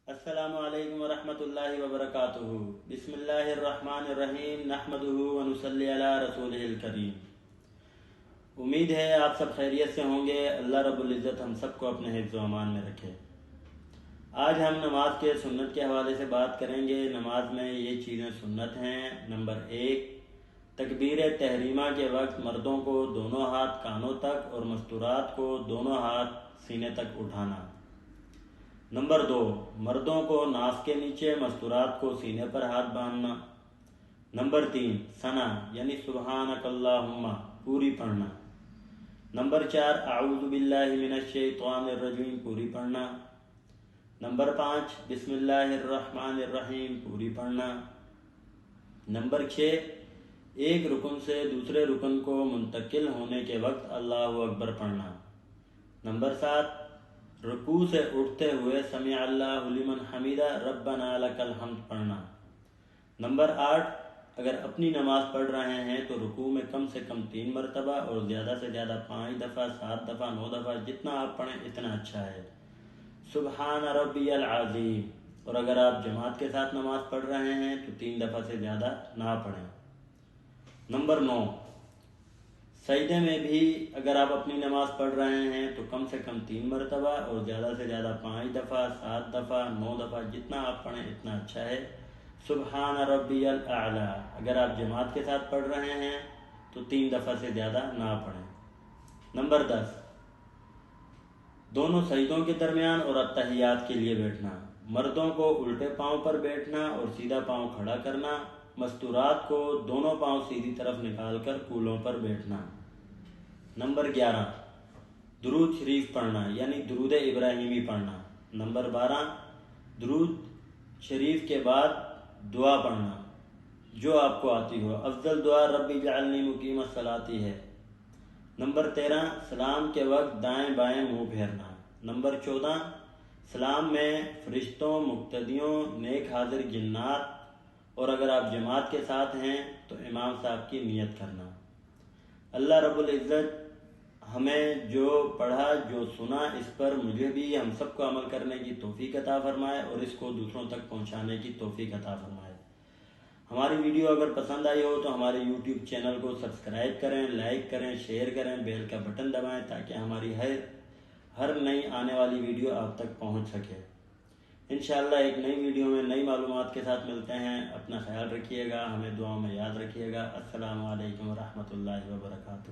السلام علیکم ورحمۃ اللہ وبرکاتہ۔ بسم اللہ الرحمن الرحیم، نحمدہ ونصلی علی رسولہ الکریم۔ امید ہے آپ سب خیریت سے ہوں گے۔ اللہ رب العزت ہم سب کو اپنے حفظ و امان میں رکھے۔ آج ہم نماز کے سنت کے حوالے سے بات کریں گے۔ نماز میں یہ چیزیں سنت ہیں۔ نمبر 1، تکبیر تحریمہ کے وقت مردوں کو دونوں ہاتھ کانوں تک اور مستورات کو دونوں ہاتھ سینے تک اٹھانا۔ نمبر 2، مردوں کو ناف کے نیچے، مستورات کو سینے پر ہاتھ باندھنا۔ نمبر 3، ثنا یعنی سبحانک اللہم پوری پڑھنا۔ نمبر 4، اعوذ باللہ من الشیطان الرجیم پوری پڑھنا۔ نمبر 5، بسم اللہ الرحمن الرحیم پوری پڑھنا۔ نمبر 6، ایک رکن سے دوسرے رکن کو منتقل ہونے کے وقت اللہ اکبر پڑھنا۔ نمبر 7، رکوع سے اٹھتے ہوئے سمع اللہ لمن حمیدہ ربنا لک الحمد پڑھنا۔ نمبر 8، اگر اپنی نماز پڑھ رہے ہیں تو رکوع میں کم سے کم 3 مرتبہ اور زیادہ سے زیادہ 5 دفعہ، 7 دفعہ، 9 دفعہ، جتنا آپ پڑھیں اتنا اچھا ہے۔ سبحان ربی العظیم۔ اور اگر آپ جماعت کے ساتھ نماز پڑھ رہے ہیں تو 3 دفعہ سے زیادہ نہ پڑھیں۔ نمبر 9، سجدے میں بھی اگر آپ اپنی نماز پڑھ رہے ہیں تو کم سے کم 3 مرتبہ اور زیادہ سے زیادہ 5 دفعہ، 7 دفعہ، 9 دفعہ، جتنا آپ پڑھیں اتنا اچھا ہے۔ سبحان ربی الاعلی۔ اگر آپ جماعت کے ساتھ پڑھ رہے ہیں تو 3 دفعہ سے زیادہ نہ پڑھیں۔ نمبر 10، دونوں سجدوں کے درمیان اور اتحیات کے لیے بیٹھنا۔ مردوں کو الٹے پاؤں پر بیٹھنا اور سیدھا پاؤں کھڑا کرنا۔ مستورات کو دونوں پاؤں سیدھی طرف نکال کر کولوں پر بیٹھنا۔ نمبر 11، درود شریف پڑھنا یعنی درود ابراہیمی پڑھنا۔ نمبر 12، درود شریف کے بعد دعا پڑھنا جو آپ کو آتی ہو۔ افضل دعا ربی جعلنی مقیم الصلاۃ ہے۔ نمبر 13، سلام کے وقت دائیں بائیں منہ پھیرنا۔ نمبر 14، سلام میں فرشتوں، مقتدیوں، نیک حاضر جنات اور اگر آپ جماعت کے ساتھ ہیں تو امام صاحب کی نیت کرنا۔ اللہ رب العزت ہمیں جو پڑھا جو سنا اس پر مجھے بھی ہم سب کو عمل کرنے کی توفیق عطا فرمائے اور اس کو دوسروں تک پہنچانے کی توفیق عطا فرمائے۔ ہماری ویڈیو اگر پسند آئی ہو تو ہمارے یوٹیوب چینل کو سبسکرائب کریں، لائک کریں، شیئر کریں، بیل کا بٹن دبائیں تاکہ ہماری ہر نئی آنے والی ویڈیو آپ تک پہنچ سکے۔ انشاءاللہ ایک نئی ویڈیو میں نئی معلومات کے ساتھ ملتے ہیں۔ اپنا خیال رکھیے گا، ہمیں دعاؤں میں یاد رکھیے گا۔ السلام علیکم ورحمۃ اللہ وبرکاتہ۔